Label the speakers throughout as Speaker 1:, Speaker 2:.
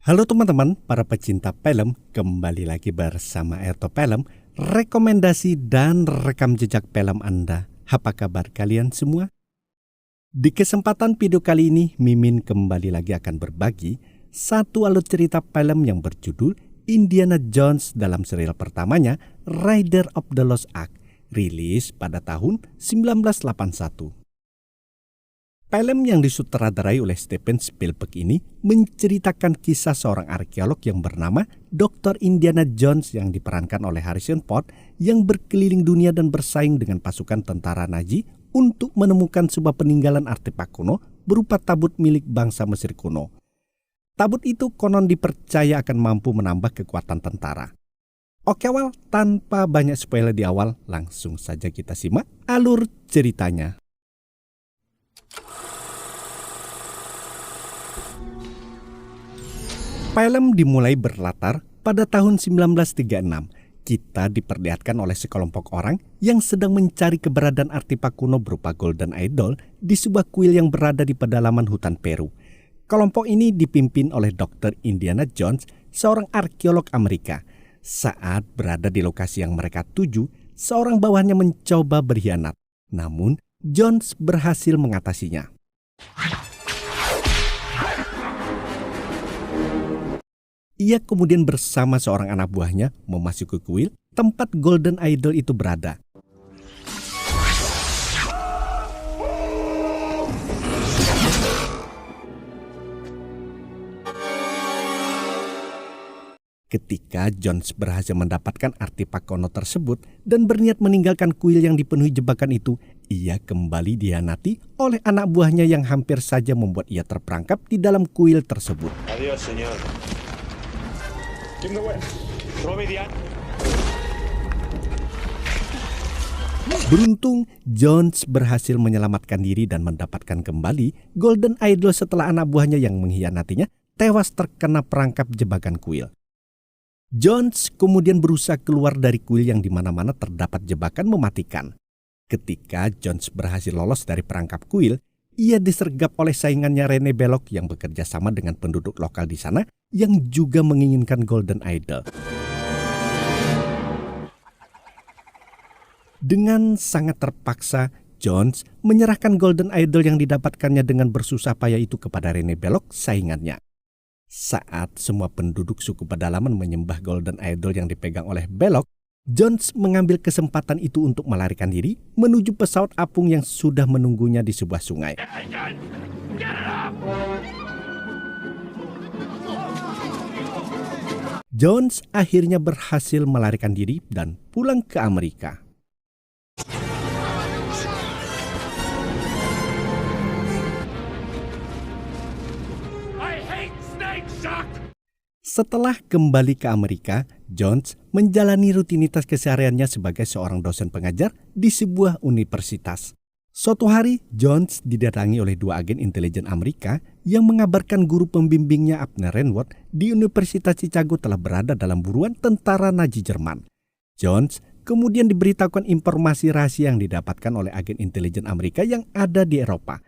Speaker 1: Halo teman-teman, para pecinta film, kembali lagi bersama Erto Film, rekomendasi dan rekam jejak film Anda. Apa kabar kalian semua? Di kesempatan video kali ini, Mimin kembali lagi akan berbagi satu alur cerita film yang berjudul Indiana Jones dalam serial pertamanya, Raiders of the Lost Ark, rilis pada tahun 1981. Film yang disutradarai oleh Steven Spielberg ini menceritakan kisah seorang arkeolog yang bernama Dr. Indiana Jones yang diperankan oleh Harrison Ford yang berkeliling dunia dan bersaing dengan pasukan tentara Nazi untuk menemukan sebuah peninggalan artefak kuno berupa tabut milik bangsa Mesir kuno. Tabut itu konon dipercaya akan mampu menambah kekuatan tentara. Oke awal, tanpa banyak spoiler di awal, langsung saja kita simak alur ceritanya. Film dimulai berlatar pada tahun 1936. Kita diperlihatkan oleh sekelompok orang yang sedang mencari keberadaan artefak kuno berupa Golden Idol di sebuah kuil yang berada di pedalaman hutan Peru. Kelompok ini dipimpin oleh Dr. Indiana Jones, seorang arkeolog Amerika. Saat berada di lokasi yang mereka tuju, seorang bawahannya mencoba berkhianat. Namun, Jones berhasil mengatasinya. Ia kemudian bersama seorang anak buahnya memasuki kuil tempat Golden Idol itu berada. Ketika Jones berhasil mendapatkan artefak kuno tersebut dan berniat meninggalkan kuil yang dipenuhi jebakan itu, ia kembali dikhianati oleh anak buahnya yang hampir saja membuat ia terperangkap di dalam kuil tersebut.
Speaker 2: Adiós, señor.
Speaker 1: Beruntung, Jones berhasil menyelamatkan diri dan mendapatkan kembali Golden Idol setelah anak buahnya yang mengkhianatinya tewas terkena perangkap jebakan kuil. Jones kemudian berusaha keluar dari kuil yang di mana-mana terdapat jebakan mematikan. Ketika Jones berhasil lolos dari perangkap kuil, ia disergap oleh saingannya Rene Belloc yang bekerja sama dengan penduduk lokal di sana yang juga menginginkan Golden Idol. Dengan sangat terpaksa, Jones menyerahkan Golden Idol yang didapatkannya dengan bersusah payah itu kepada Rene Belloc, saingannya. Saat semua penduduk suku pedalaman menyembah Golden Idol yang dipegang oleh Belloc, Jones mengambil kesempatan itu untuk melarikan diri menuju pesawat apung yang sudah menunggunya di sebuah sungai. Jones akhirnya berhasil melarikan diri dan pulang ke Amerika. Setelah kembali ke Amerika, Jones menjalani rutinitas kesehariannya sebagai seorang dosen pengajar di sebuah universitas. Suatu hari, Jones didatangi oleh dua agen intelijen Amerika yang mengabarkan guru pembimbingnya Abner Renworth di Universitas Chicago telah berada dalam buruan tentara Nazi Jerman. Jones kemudian diberitahukan informasi rahasia yang didapatkan oleh agen intelijen Amerika yang ada di Eropa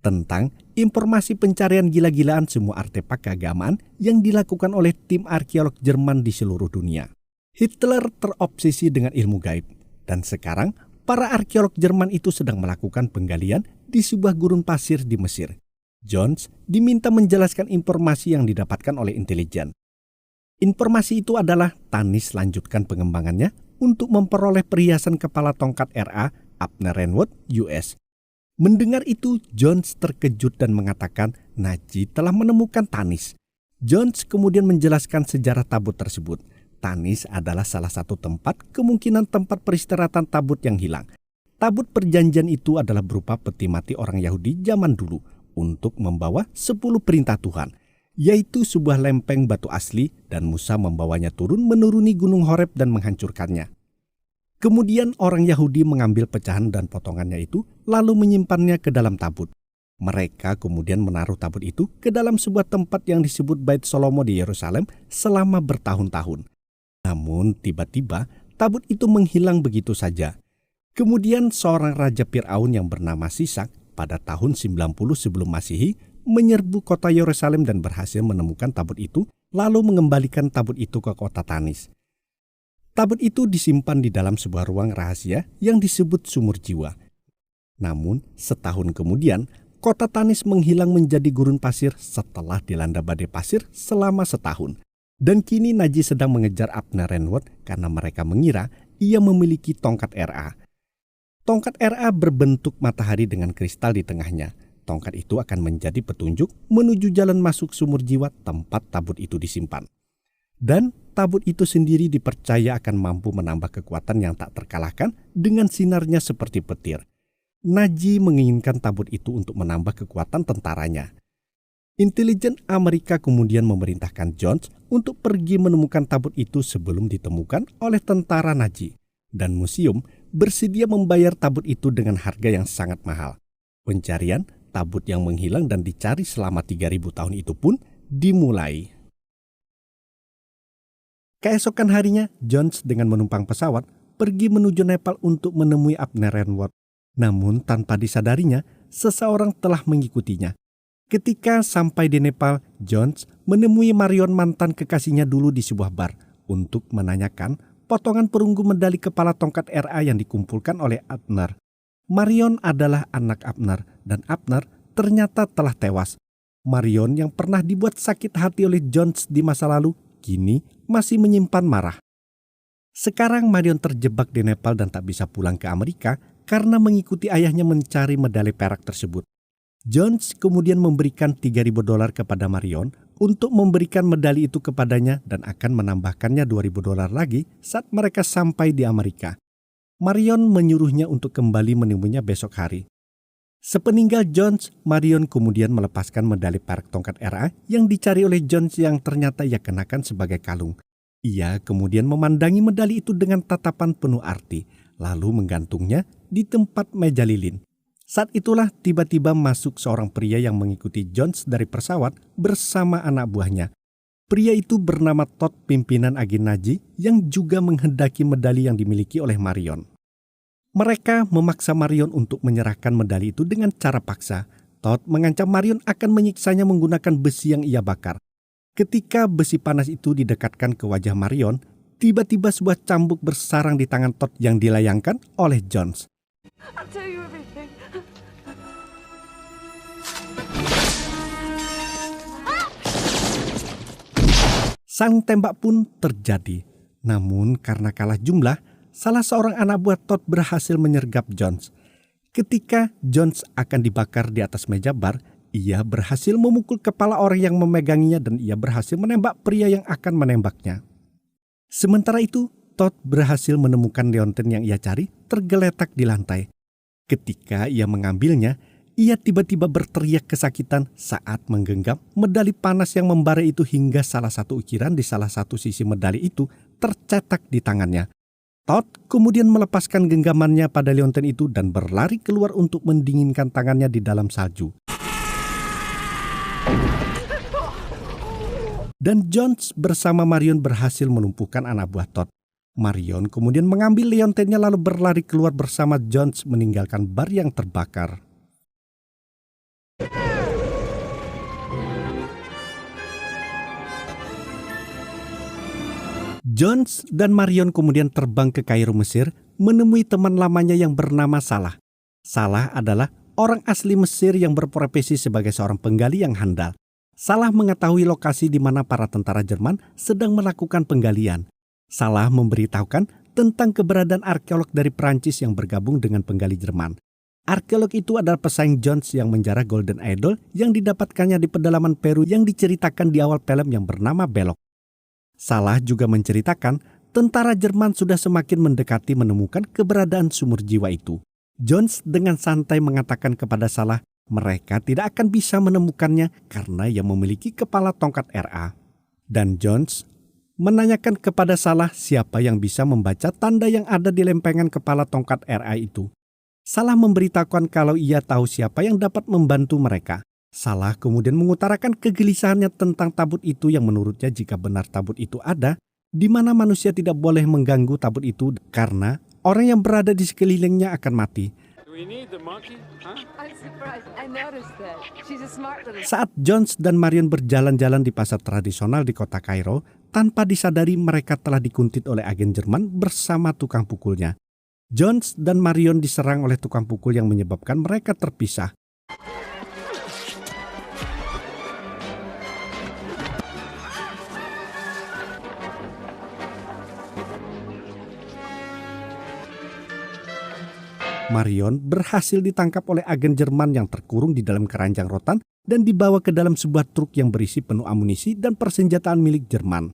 Speaker 1: tentang informasi pencarian gila-gilaan semua artefak keagamaan yang dilakukan oleh tim arkeolog Jerman di seluruh dunia. Hitler terobsesi dengan ilmu gaib, dan sekarang para arkeolog Jerman itu sedang melakukan penggalian di sebuah gurun pasir di Mesir. Jones diminta menjelaskan informasi yang didapatkan oleh intelijen. Informasi itu adalah Tanis lanjutkan pengembangannya untuk memperoleh perhiasan kepala tongkat RA Abner Renworth US. Mendengar itu, Jones terkejut dan mengatakan Nazi telah menemukan Tanis. Jones kemudian menjelaskan sejarah tabut tersebut. Tanis adalah salah satu tempat kemungkinan tempat peristirahatan tabut yang hilang. Tabut perjanjian itu adalah berupa peti mati orang Yahudi zaman dulu untuk membawa 10 perintah Tuhan, yaitu sebuah lempeng batu asli dan Musa membawanya turun menuruni gunung Horeb dan menghancurkannya. Kemudian orang Yahudi mengambil pecahan dan potongannya itu lalu menyimpannya ke dalam tabut. Mereka kemudian menaruh tabut itu ke dalam sebuah tempat yang disebut Bait Salomo di Yerusalem selama bertahun-tahun. Namun tiba-tiba tabut itu menghilang begitu saja. Kemudian seorang Raja Fir'aun yang bernama Sisak pada tahun 90 sebelum Masehi menyerbu kota Yerusalem dan berhasil menemukan tabut itu lalu mengembalikan tabut itu ke kota Tanis. Tabut itu disimpan di dalam sebuah ruang rahasia yang disebut sumur jiwa. Namun, setahun kemudian, kota Tanis menghilang menjadi gurun pasir setelah dilanda badai pasir selama setahun. Dan kini Naji sedang mengejar Abner Renworth karena mereka mengira ia memiliki tongkat Ra. Tongkat Ra berbentuk matahari dengan kristal di tengahnya. Tongkat itu akan menjadi petunjuk menuju jalan masuk sumur jiwa tempat tabut itu disimpan. Dan tabut itu sendiri dipercaya akan mampu menambah kekuatan yang tak terkalahkan dengan sinarnya seperti petir. Naji menginginkan tabut itu untuk menambah kekuatan tentaranya. Intelijen Amerika kemudian memerintahkan Jones untuk pergi menemukan tabut itu sebelum ditemukan oleh tentara Naji. Dan museum bersedia membayar tabut itu dengan harga yang sangat mahal. Pencarian tabut yang menghilang dan dicari selama 3.000 tahun itu pun dimulai. Keesokan harinya, Jones dengan menumpang pesawat pergi menuju Nepal untuk menemui Abner Renworth. Namun tanpa disadarinya, seseorang telah mengikutinya. Ketika sampai di Nepal, Jones menemui Marion, mantan kekasihnya dulu, di sebuah bar untuk menanyakan potongan perunggu medali kepala tongkat Ra yang dikumpulkan oleh Abner. Marion adalah anak Abner dan Abner ternyata telah tewas. Marion yang pernah dibuat sakit hati oleh Jones di masa lalu kini masih menyimpan marah. Sekarang Marion terjebak di Nepal dan tak bisa pulang ke Amerika karena mengikuti ayahnya mencari medali perak tersebut. Jones kemudian memberikan $3.000 kepada Marion untuk memberikan medali itu kepadanya dan akan menambahkannya $2.000 lagi saat mereka sampai di Amerika. Marion menyuruhnya untuk kembali menemuinya besok hari. Sepeninggal Jones, Marion kemudian melepaskan medali perak tongkat Ra yang dicari oleh Jones yang ternyata ia kenakan sebagai kalung. Ia kemudian memandangi medali itu dengan tatapan penuh arti, lalu menggantungnya di tempat meja lilin. Saat itulah tiba-tiba masuk seorang pria yang mengikuti Jones dari pesawat bersama anak buahnya. Pria itu bernama Todd, pimpinan agen Naji yang juga menghendaki medali yang dimiliki oleh Marion. Mereka memaksa Marion untuk menyerahkan medali itu dengan cara paksa. Todd mengancam Marion akan menyiksanya menggunakan besi yang ia bakar. Ketika besi panas itu didekatkan ke wajah Marion, tiba-tiba sebuah cambuk bersarang di tangan Todd yang dilayangkan oleh Jones.
Speaker 2: I'll tell you everything.
Speaker 1: Sang tembak pun terjadi. Namun karena kalah jumlah, salah seorang anak buah Todd berhasil menyergap Jones. Ketika Jones akan dibakar di atas meja bar, ia berhasil memukul kepala orang yang memeganginya dan ia berhasil menembak pria yang akan menembaknya. Sementara itu, Todd berhasil menemukan leontin yang ia cari tergeletak di lantai. Ketika ia mengambilnya, ia tiba-tiba berteriak kesakitan saat menggenggam medali panas yang membara itu hingga salah satu ukiran di salah satu sisi medali itu tercetak di tangannya. Todd kemudian melepaskan genggamannya pada leontin itu dan berlari keluar untuk mendinginkan tangannya di dalam salju. Dan Jones bersama Marion berhasil melumpuhkan anak buah Todd. Marion kemudian mengambil leontinnya lalu berlari keluar bersama Jones meninggalkan bar yang terbakar. Jones dan Marion kemudian terbang ke Kairo, Mesir, menemui teman lamanya yang bernama Salah. Salah adalah orang asli Mesir yang berprofesi sebagai seorang penggali yang handal. Salah mengetahui lokasi di mana para tentara Jerman sedang melakukan penggalian. Salah memberitahukan tentang keberadaan arkeolog dari Prancis yang bergabung dengan penggali Jerman. Arkeolog itu adalah pesaing Jones yang menjarah Golden Idol yang didapatkannya di pedalaman Peru yang diceritakan di awal film yang bernama Belok. Salah juga menceritakan tentara Jerman sudah semakin mendekati menemukan keberadaan sumur jiwa itu. Jones dengan santai mengatakan kepada Salah mereka tidak akan bisa menemukannya karena ia memiliki kepala tongkat Ra. Dan Jones menanyakan kepada Salah siapa yang bisa membaca tanda yang ada di lempengan kepala tongkat Ra itu. Salah memberitahukan kalau ia tahu siapa yang dapat membantu mereka. Salah kemudian mengutarakan kegelisahannya tentang tabut itu yang menurutnya jika benar tabut itu ada, di mana manusia tidak boleh mengganggu tabut itu karena orang yang berada di sekelilingnya akan mati.
Speaker 3: We need the monkey, huh?
Speaker 2: I'm surprised. I noticed that. She's a smart little...
Speaker 1: Saat Jones dan Marion berjalan-jalan di pasar tradisional di kota Kairo, tanpa disadari mereka telah dikuntit oleh agen Jerman bersama tukang pukulnya. Jones dan Marion diserang oleh tukang pukul yang menyebabkan mereka terpisah. Marion berhasil ditangkap oleh agen Jerman yang terkurung di dalam keranjang rotan dan dibawa ke dalam sebuah truk yang berisi penuh amunisi dan persenjataan milik Jerman.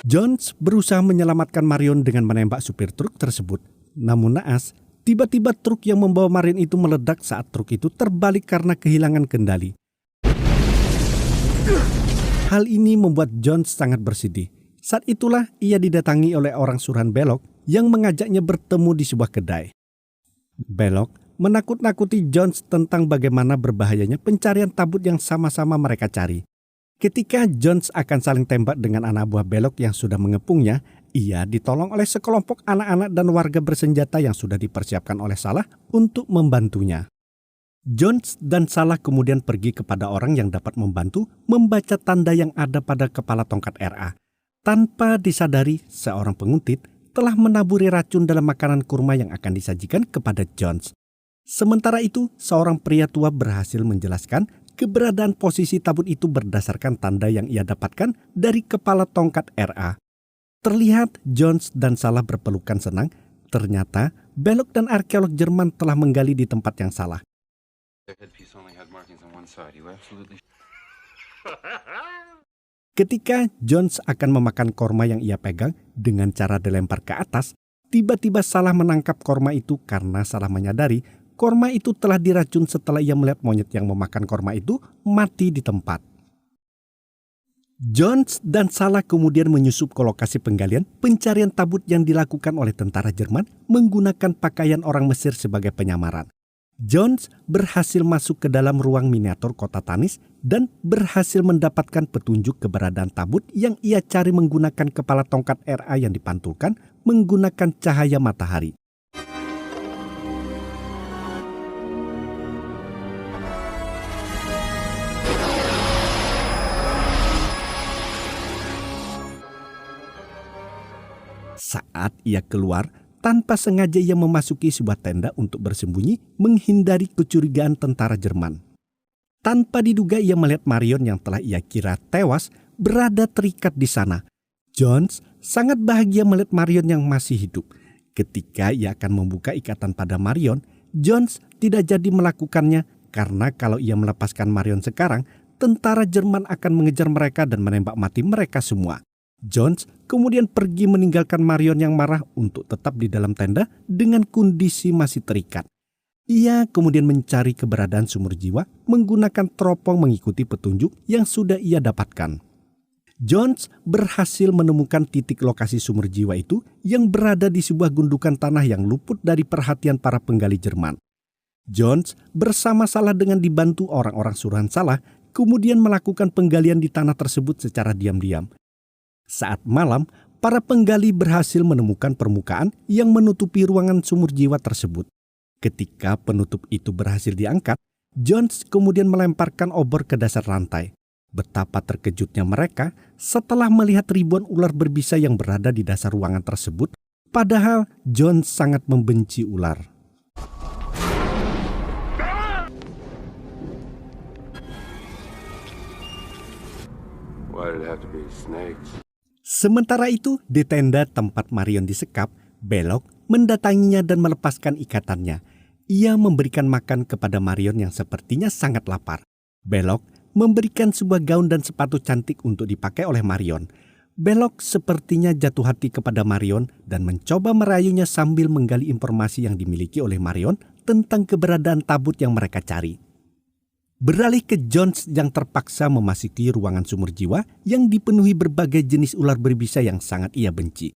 Speaker 1: Jones berusaha menyelamatkan Marion dengan menembak supir truk tersebut. Namun naas, tiba-tiba truk yang membawa Marion itu meledak saat truk itu terbalik karena kehilangan kendali. Hal ini membuat Jones sangat bersedih. Saat itulah ia didatangi oleh orang suruhan Belloc yang mengajaknya bertemu di sebuah kedai. Belloc menakut-nakuti Jones tentang bagaimana berbahayanya pencarian tabut yang sama-sama mereka cari. Ketika Jones akan saling tembak dengan anak buah Belloc yang sudah mengepungnya, ia ditolong oleh sekelompok anak-anak dan warga bersenjata yang sudah dipersiapkan oleh Salah untuk membantunya. Jones dan Salah kemudian pergi kepada orang yang dapat membantu membaca tanda yang ada pada kepala tongkat RA. Tanpa disadari, seorang penguntit telah menaburi racun dalam makanan kurma yang akan disajikan kepada Jones. Sementara itu, seorang pria tua berhasil menjelaskan keberadaan posisi tabut itu berdasarkan tanda yang ia dapatkan dari kepala tongkat RA. Terlihat Jones dan Salah berpelukan senang. Ternyata Belloc dan arkeolog Jerman telah menggali di tempat yang salah. Ketika Jones akan memakan korma yang ia pegang dengan cara dilempar ke atas, tiba-tiba Salah menangkap korma itu karena Salah menyadari korma itu telah diracun setelah ia melihat monyet yang memakan korma itu mati di tempat. Jones dan Salah kemudian menyusup ke lokasi penggalian pencarian tabut yang dilakukan oleh tentara Jerman menggunakan pakaian orang Mesir sebagai penyamaran. Jones berhasil masuk ke dalam ruang miniatur kota Tanis dan berhasil mendapatkan petunjuk keberadaan tabut yang ia cari menggunakan kepala tongkat RA yang dipantulkan menggunakan cahaya matahari. Saat ia keluar, tanpa sengaja ia memasuki sebuah tenda untuk bersembunyi menghindari kecurigaan tentara Jerman. Tanpa diduga ia melihat Marion yang telah ia kira tewas berada terikat di sana. Jones sangat bahagia melihat Marion yang masih hidup. Ketika ia akan membuka ikatan pada Marion, Jones tidak jadi melakukannya karena kalau ia melepaskan Marion sekarang, tentara Jerman akan mengejar mereka dan menembak mati mereka semua. Jones kemudian pergi meninggalkan Marion yang marah untuk tetap di dalam tenda dengan kondisi masih terikat. Ia kemudian mencari keberadaan sumur jiwa menggunakan teropong mengikuti petunjuk yang sudah ia dapatkan. Jones berhasil menemukan titik lokasi sumur jiwa itu yang berada di sebuah gundukan tanah yang luput dari perhatian para penggali Jerman. Jones bersama Salah dengan dibantu orang-orang suruhan Salah kemudian melakukan penggalian di tanah tersebut secara diam-diam. Saat malam, para penggali berhasil menemukan permukaan yang menutupi ruangan sumur jiwa tersebut. Ketika penutup itu berhasil diangkat, Jones kemudian melemparkan obor ke dasar lantai. Betapa terkejutnya mereka setelah melihat ribuan ular berbisa yang berada di dasar ruangan tersebut, padahal Jones sangat membenci ular.
Speaker 3: Why did it have to be snakes?
Speaker 1: Sementara itu, di tenda tempat Marion disekap, Belloc mendatanginya dan melepaskan ikatannya. Ia memberikan makan kepada Marion yang sepertinya sangat lapar. Belloc memberikan sebuah gaun dan sepatu cantik untuk dipakai oleh Marion. Belloc sepertinya jatuh hati kepada Marion dan mencoba merayunya sambil menggali informasi yang dimiliki oleh Marion tentang keberadaan tabut yang mereka cari. Beralih ke Jones yang terpaksa memasuki ruangan sumur jiwa yang dipenuhi berbagai jenis ular berbisa yang sangat ia benci.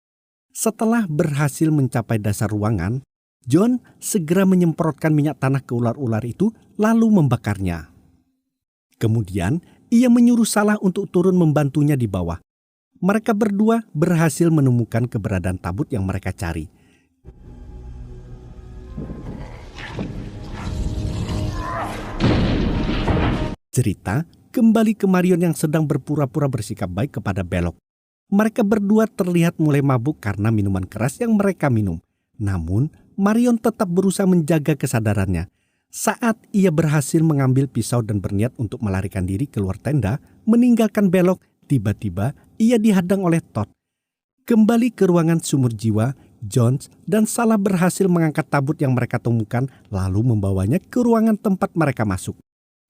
Speaker 1: Setelah berhasil mencapai dasar ruangan, John segera menyemprotkan minyak tanah ke ular-ular itu lalu membakarnya. Kemudian ia menyuruh Salah untuk turun membantunya di bawah. Mereka berdua berhasil menemukan keberadaan tabut yang mereka cari. Cerita kembali ke Marion yang sedang berpura-pura bersikap baik kepada Belloc. Mereka berdua terlihat mulai mabuk karena minuman keras yang mereka minum. Namun, Marion tetap berusaha menjaga kesadarannya. Saat ia berhasil mengambil pisau dan berniat untuk melarikan diri keluar tenda, meninggalkan Belloc, tiba-tiba ia dihadang oleh Todd. Kembali ke ruangan sumur jiwa, Jones dan Salah berhasil mengangkat tabut yang mereka temukan lalu membawanya ke ruangan tempat mereka masuk.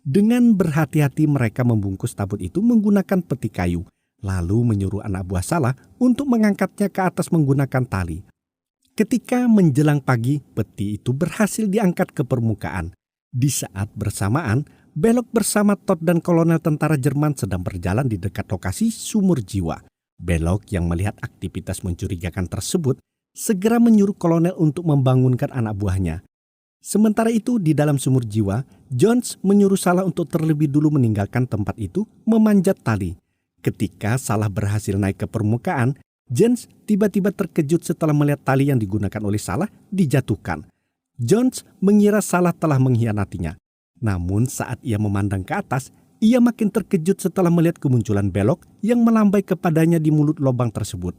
Speaker 1: Dengan berhati-hati mereka membungkus tabut itu menggunakan peti kayu, lalu menyuruh anak buah Salah untuk mengangkatnya ke atas menggunakan tali. Ketika menjelang pagi, peti itu berhasil diangkat ke permukaan. Di saat bersamaan, Belloc bersama Todd dan kolonel tentara Jerman sedang berjalan di dekat lokasi sumur jiwa. Belloc yang melihat aktivitas mencurigakan tersebut segera menyuruh kolonel untuk membangunkan anak buahnya. Sementara itu di dalam sumur jiwa, Jones menyuruh Salah untuk terlebih dulu meninggalkan tempat itu memanjat tali. Ketika Salah berhasil naik ke permukaan, Jones tiba-tiba terkejut setelah melihat tali yang digunakan oleh Salah dijatuhkan. Jones mengira Salah telah mengkhianatinya. Namun saat ia memandang ke atas, ia makin terkejut setelah melihat kemunculan Belloc yang melambai kepadanya di mulut lubang tersebut.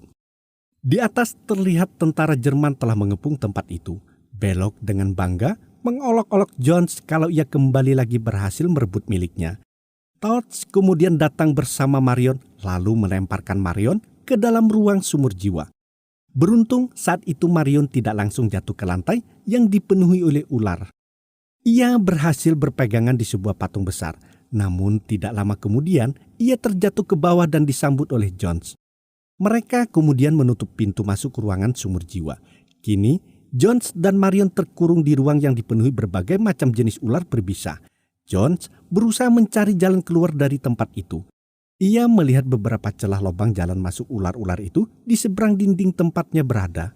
Speaker 1: Di atas terlihat tentara Jerman telah mengepung tempat itu. Belloc dengan bangga mengolok-olok Jones kalau ia kembali lagi berhasil merebut miliknya. Todd kemudian datang bersama Marion lalu melemparkan Marion ke dalam ruang sumur jiwa. Beruntung saat itu Marion tidak langsung jatuh ke lantai yang dipenuhi oleh ular. Ia berhasil berpegangan di sebuah patung besar, namun tidak lama kemudian ia terjatuh ke bawah dan disambut oleh Jones. Mereka kemudian menutup pintu masuk ruangan sumur jiwa. Kini Jones dan Marion terkurung di ruang yang dipenuhi berbagai macam jenis ular berbisa. Jones berusaha mencari jalan keluar dari tempat itu. Ia melihat beberapa celah lubang jalan masuk ular-ular itu di seberang dinding tempatnya berada.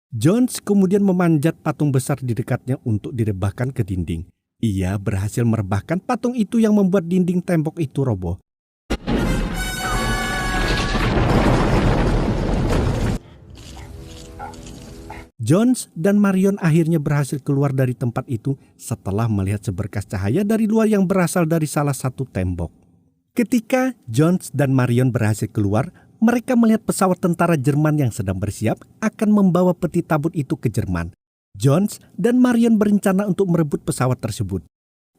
Speaker 1: Jones kemudian memanjat patung besar di dekatnya untuk direbahkan ke dinding. Ia berhasil merebahkan patung itu yang membuat dinding tembok itu roboh. Jones dan Marion akhirnya berhasil keluar dari tempat itu setelah melihat seberkas cahaya dari luar yang berasal dari salah satu tembok. Ketika Jones dan Marion berhasil keluar, mereka melihat pesawat tentara Jerman yang sedang bersiap akan membawa peti tabut itu ke Jerman. Jones dan Marion berencana untuk merebut pesawat tersebut.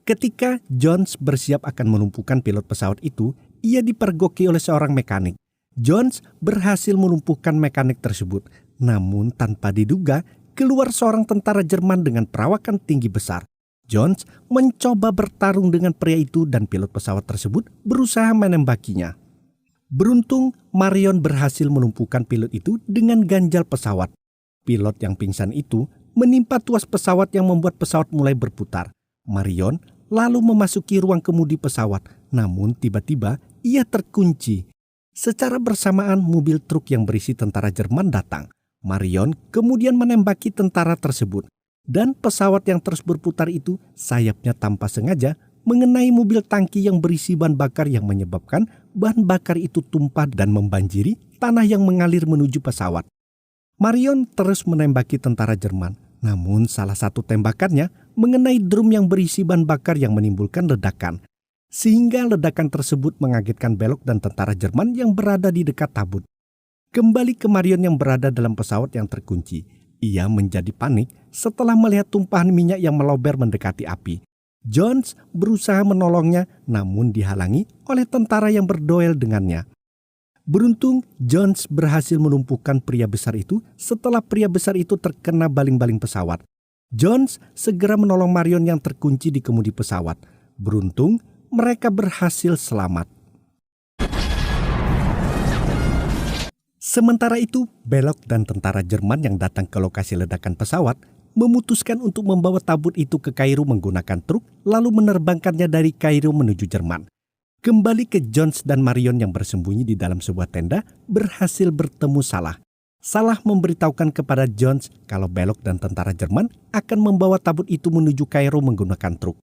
Speaker 1: Ketika Jones bersiap akan melumpuhkan pilot pesawat itu, ia dipergoki oleh seorang mekanik. Jones berhasil melumpuhkan mekanik tersebut. Namun tanpa diduga, keluar seorang tentara Jerman dengan perawakan tinggi besar. Jones mencoba bertarung dengan pria itu dan pilot pesawat tersebut berusaha menembakinya. Beruntung, Marion berhasil melumpuhkan pilot itu dengan ganjal pesawat. Pilot yang pingsan itu menimpa tuas pesawat yang membuat pesawat mulai berputar. Marion lalu memasuki ruang kemudi pesawat, namun tiba-tiba ia terkunci. Secara bersamaan mobil truk yang berisi tentara Jerman datang. Marion kemudian menembaki tentara tersebut dan pesawat yang terus berputar itu sayapnya tanpa sengaja mengenai mobil tangki yang berisi bahan bakar yang menyebabkan bahan bakar itu tumpah dan membanjiri tanah yang mengalir menuju pesawat. Marion terus menembaki tentara Jerman, namun salah satu tembakannya mengenai drum yang berisi bahan bakar yang menimbulkan ledakan. Sehingga ledakan tersebut mengagetkan Belloc dan tentara Jerman yang berada di dekat tabut. Kembali ke Marion yang berada dalam pesawat yang terkunci. Ia menjadi panik setelah melihat tumpahan minyak yang melober mendekati api. Jones berusaha menolongnya namun dihalangi oleh tentara yang berduel dengannya. Beruntung Jones berhasil melumpuhkan pria besar itu setelah pria besar itu terkena baling-baling pesawat. Jones segera menolong Marion yang terkunci di kemudi pesawat. Beruntung mereka berhasil selamat. Sementara itu, Belloc dan tentara Jerman yang datang ke lokasi ledakan pesawat memutuskan untuk membawa tabut itu ke Kairo menggunakan truk lalu menerbangkannya dari Kairo menuju Jerman. Kembali ke Jones dan Marion yang bersembunyi di dalam sebuah tenda berhasil bertemu Salah. Salah memberitahukan kepada Jones kalau Belloc dan tentara Jerman akan membawa tabut itu menuju Kairo menggunakan truk.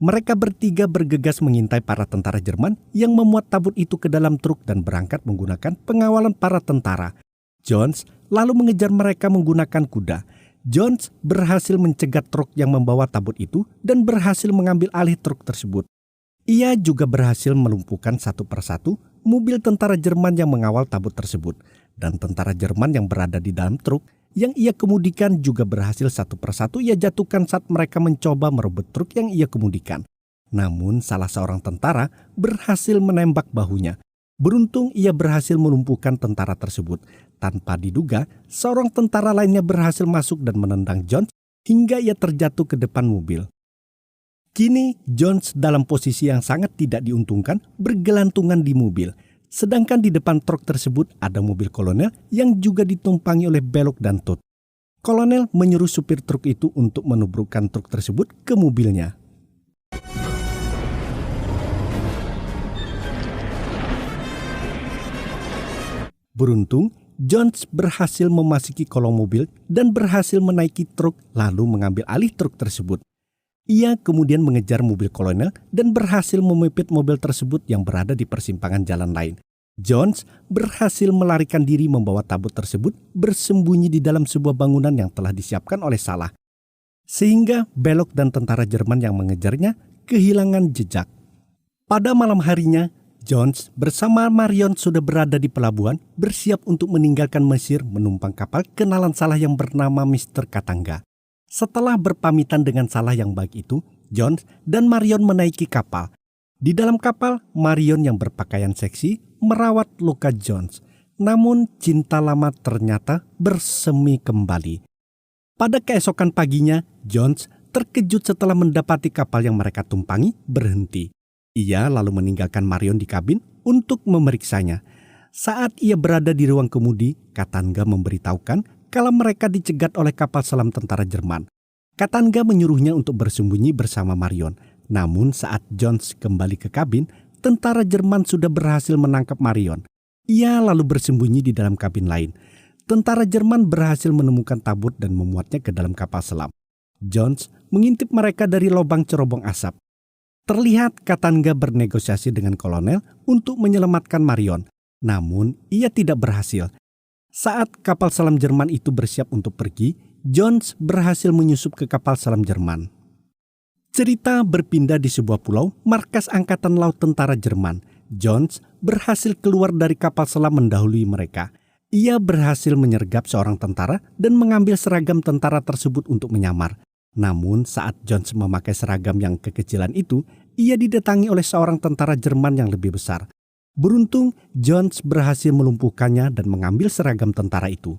Speaker 1: Mereka bertiga bergegas mengintai para tentara Jerman yang memuat tabut itu ke dalam truk dan berangkat menggunakan pengawalan para tentara. Jones lalu mengejar mereka menggunakan kuda. Jones berhasil mencegat truk yang membawa tabut itu dan berhasil mengambil alih truk tersebut. Ia juga berhasil melumpuhkan satu persatu mobil tentara Jerman yang mengawal tabut tersebut. Dan tentara Jerman yang berada di dalam truk yang ia kemudikan juga berhasil satu persatu ia jatuhkan saat mereka mencoba merebut truk yang ia kemudikan. Namun salah seorang tentara berhasil menembak bahunya. Beruntung ia berhasil melumpuhkan tentara tersebut. Tanpa diduga, seorang tentara lainnya berhasil masuk dan menendang Jones hingga ia terjatuh ke depan mobil. Kini Jones dalam posisi yang sangat tidak diuntungkan bergelantungan di mobil. Sedangkan di depan truk tersebut ada mobil kolonel yang juga ditumpangi oleh Belloc dan Todd. Kolonel menyuruh supir truk itu untuk menubrukkan truk tersebut ke mobilnya. Beruntung, Jones berhasil memasuki kolong mobil dan berhasil menaiki truk lalu mengambil alih truk tersebut. Ia kemudian mengejar mobil kolonel dan berhasil memepet mobil tersebut yang berada di persimpangan jalan lain. Jones berhasil melarikan diri membawa tabut tersebut bersembunyi di dalam sebuah bangunan yang telah disiapkan oleh Salah. Sehingga Belloc dan tentara Jerman yang mengejarnya kehilangan jejak. Pada malam harinya, Jones bersama Marion sudah berada di pelabuhan bersiap untuk meninggalkan Mesir menumpang kapal kenalan Salah yang bernama Mr. Katanga. Setelah berpamitan dengan Salah yang baik itu, Jones dan Marion menaiki kapal. Di dalam kapal, Marion yang berpakaian seksi merawat luka Jones. Namun cinta lama ternyata bersemi kembali. Pada keesokan paginya, Jones terkejut setelah mendapati kapal yang mereka tumpangi berhenti. Ia lalu meninggalkan Marion di kabin untuk memeriksanya. Saat ia berada di ruang kemudi, Katanga memberitahukan kalau mereka dicegat oleh kapal selam tentara Jerman. Katanga menyuruhnya untuk bersembunyi bersama Marion. Namun saat Jones kembali ke kabin, tentara Jerman sudah berhasil menangkap Marion. Ia lalu bersembunyi di dalam kabin lain. Tentara Jerman berhasil menemukan tabut dan memuatnya ke dalam kapal selam. Jones mengintip mereka dari lubang cerobong asap. Terlihat Katanga bernegosiasi dengan kolonel untuk menyelamatkan Marion. Namun ia tidak berhasil. Saat kapal selam Jerman itu bersiap untuk pergi, Jones berhasil menyusup ke kapal selam Jerman. Cerita berpindah di sebuah pulau, markas Angkatan Laut Tentara Jerman. Jones berhasil keluar dari kapal selam mendahului mereka. Ia berhasil menyergap seorang tentara dan mengambil seragam tentara tersebut untuk menyamar. Namun saat Jones memakai seragam yang kekecilan itu, ia didatangi oleh seorang tentara Jerman yang lebih besar. Beruntung, Jones berhasil melumpuhkannya dan mengambil seragam tentara itu.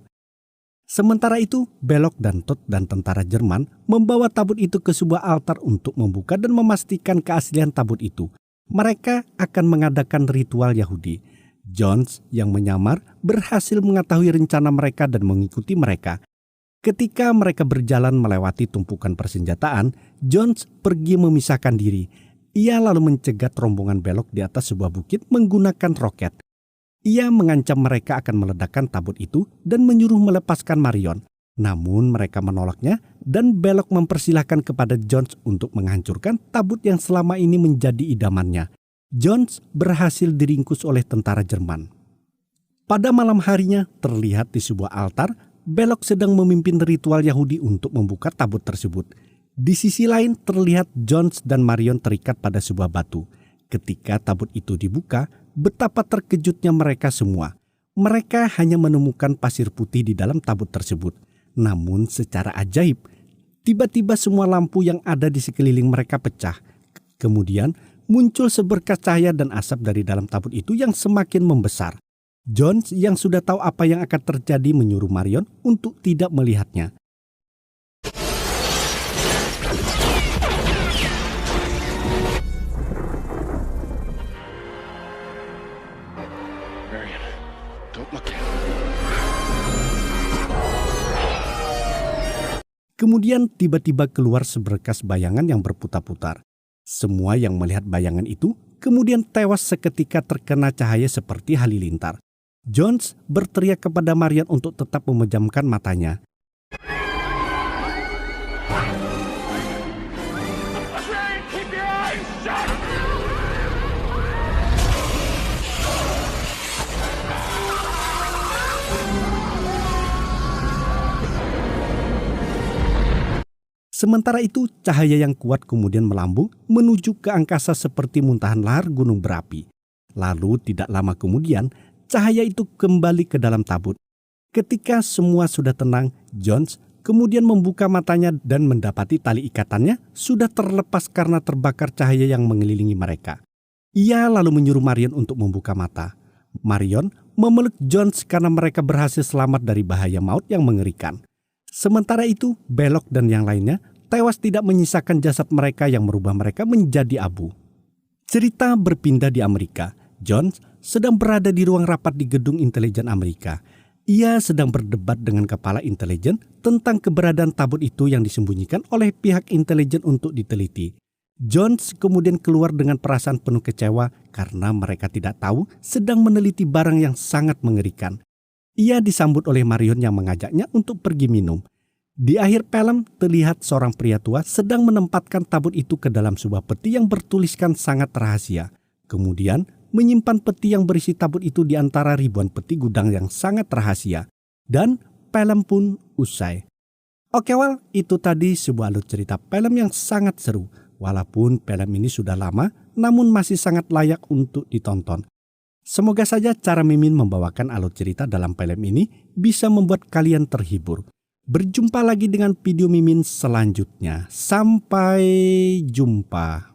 Speaker 1: Sementara itu, Belloc dan Todd dan tentara Jerman membawa tabut itu ke sebuah altar untuk membuka dan memastikan keaslian tabut itu. Mereka akan mengadakan ritual Yahudi. Jones yang menyamar berhasil mengetahui rencana mereka dan mengikuti mereka. Ketika mereka berjalan melewati tumpukan persenjataan, Jones pergi memisahkan diri. Ia lalu mencegat rombongan Belloc di atas sebuah bukit menggunakan roket. Ia mengancam mereka akan meledakkan tabut itu dan menyuruh melepaskan Marion. Namun mereka menolaknya dan Belloc mempersilahkan kepada Jones untuk menghancurkan tabut yang selama ini menjadi idamannya. Jones berhasil diringkus oleh tentara Jerman. Pada malam harinya terlihat di sebuah altar, Belloc sedang memimpin ritual Yahudi untuk membuka tabut tersebut. Di sisi lain terlihat Jones dan Marion terikat pada sebuah batu. Ketika tabut itu dibuka, betapa terkejutnya mereka semua. Mereka hanya menemukan pasir putih di dalam tabut tersebut. Namun secara ajaib, tiba-tiba semua lampu yang ada di sekeliling mereka pecah. Kemudian muncul seberkas cahaya dan asap dari dalam tabut itu yang semakin membesar. Jones yang sudah tahu apa yang akan terjadi menyuruh Marion untuk tidak melihatnya.
Speaker 3: Marion, don't look at him.
Speaker 1: Kemudian tiba-tiba keluar seberkas bayangan yang berputar-putar. Semua yang melihat bayangan itu kemudian tewas seketika terkena cahaya seperti halilintar. Jones berteriak kepada Marion untuk tetap memejamkan matanya.
Speaker 3: Keep your
Speaker 1: Sementara itu, cahaya yang kuat kemudian melambung menuju ke angkasa seperti muntahan lahar gunung berapi. Lalu tidak lama kemudian, cahaya itu kembali ke dalam tabut. Ketika semua sudah tenang, Jones kemudian membuka matanya dan mendapati tali ikatannya sudah terlepas karena terbakar cahaya yang mengelilingi mereka. Ia lalu menyuruh Marion untuk membuka mata. Marion memeluk Jones karena mereka berhasil selamat dari bahaya maut yang mengerikan. Sementara itu, Belloc dan yang lainnya tewas tidak menyisakan jasad mereka yang merubah mereka menjadi abu. Cerita berpindah di Amerika. Jones sedang berada di ruang rapat di gedung intelijen Amerika. Ia sedang berdebat dengan kepala intelijen tentang keberadaan tabut itu yang disembunyikan oleh pihak intelijen untuk diteliti. Jones kemudian keluar dengan perasaan penuh kecewa karena mereka tidak tahu sedang meneliti barang yang sangat mengerikan. Ia disambut oleh Marion yang mengajaknya untuk pergi minum. Di akhir film terlihat seorang pria tua sedang menempatkan tabut itu ke dalam sebuah peti yang bertuliskan sangat rahasia. Kemudian menyimpan peti yang berisi tabut itu di antara ribuan peti gudang yang sangat rahasia. Dan film pun usai. Oke, itu tadi sebuah alur cerita film yang sangat seru. Walaupun film ini sudah lama, namun masih sangat layak untuk ditonton. Semoga saja cara Mimin membawakan alur cerita dalam film ini bisa membuat kalian terhibur. Berjumpa lagi dengan video Mimin selanjutnya. Sampai jumpa.